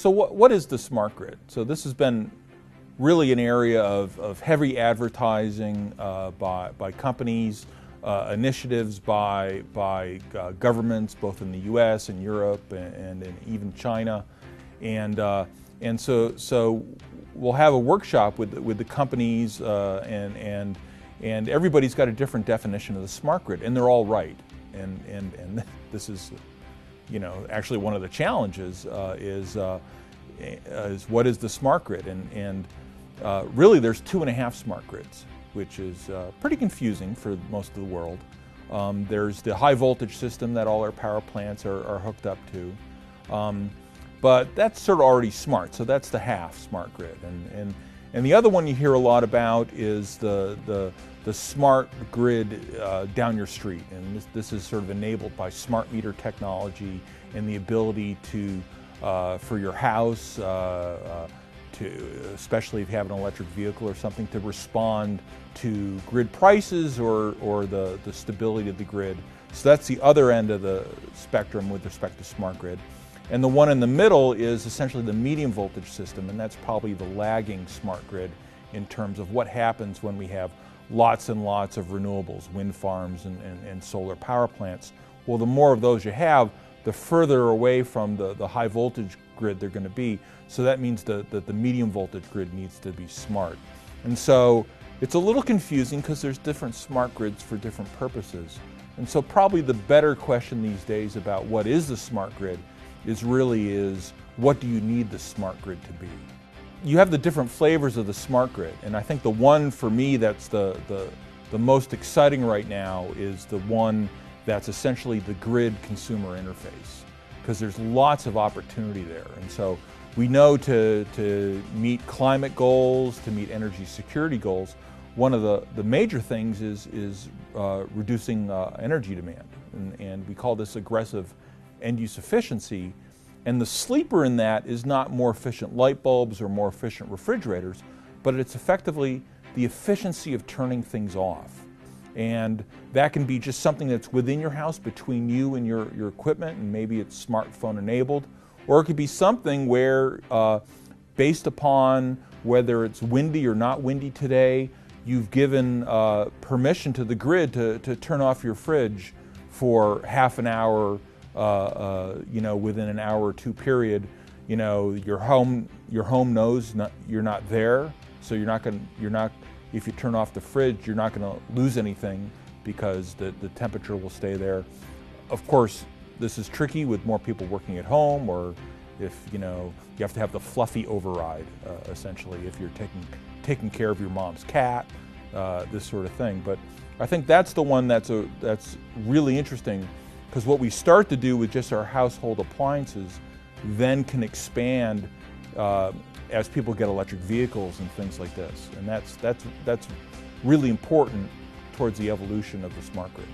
So what is the smart grid? So this has been really an area of heavy advertising by companies, initiatives by governments, both in the U.S. and Europe and in even China, and so we'll have a workshop with the companies, and everybody's got a different definition of the smart grid, and they're all right, and this is, you know, actually one of the challenges is what is the smart grid, and really there's 2.5 smart grids, which is pretty confusing for most of the world. There's the high voltage system that all our power plants are hooked up to, but that's sort of already smart, so that's the half smart grid, and the other one you hear a lot about is the smart grid down your street, and this is sort of enabled by smart meter technology and the ability to for your house, especially if you have an electric vehicle or something, to respond to grid prices or the stability of the grid. So that's the other end of the spectrum with respect to smart grid. And the one in the middle is essentially the medium voltage system, and that's probably the lagging smart grid in terms of what happens when we have lots and lots of renewables, wind farms and solar power plants. Well, the more of those you have, the further away from the high voltage grid they're going to be. So that means that the medium voltage grid needs to be smart. And so it's a little confusing because there's different smart grids for different purposes. And so probably the better question these days about what is the smart grid is what do you need the smart grid to be? You have the different flavors of the smart grid, and I think the one for me that's the most exciting right now is the one that's essentially the grid consumer interface, because there's lots of opportunity there. And so we know to meet climate goals, to meet energy security goals, one of the major things is reducing energy demand, and we call this aggressive end-use efficiency. And the sleeper in that is not more efficient light bulbs or more efficient refrigerators, but it's effectively the efficiency of turning things off. And that can be just something that's within your house between you and your equipment, and maybe it's smartphone enabled, or it could be something where based upon whether it's windy or not windy today, you've given permission to the grid to turn off your fridge for half an hour, you know, within an hour or two period. You know, your home knows you're not there, so if you turn off the fridge, you're not going to lose anything because the temperature will stay there. Of course, this is tricky with more people working at home, or if you have to have the fluffy override, essentially, if you're taking care of your mom's cat, this sort of thing. But I think that's the one that's really interesting, because what we start to do with just our household appliances then can expand as people get electric vehicles and things like this, and that's really important towards the evolution of the smart grid.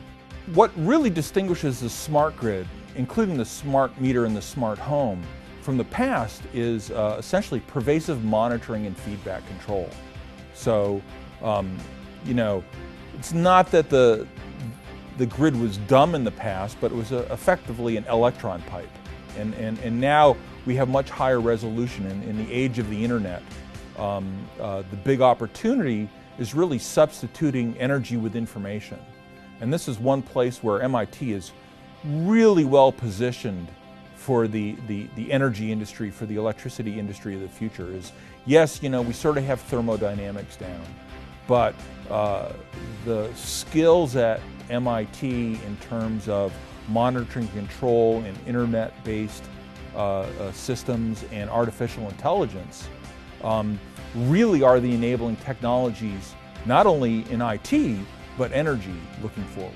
What really distinguishes the smart grid, including the smart meter and the smart home, from the past is essentially pervasive monitoring and feedback control. So, you know, it's not that the grid was dumb in the past, but it was effectively an electron pipe. And now we have much higher resolution in the age of the internet. The big opportunity is really substituting energy with information. And this is one place where MIT is really well positioned for the energy industry, for the electricity industry of the future. Is, yes, you know, we sort of have thermodynamics down, but the skills at MIT in terms of monitoring, control, and internet-based systems and artificial intelligence really are the enabling technologies, not only in IT, but energy looking forward.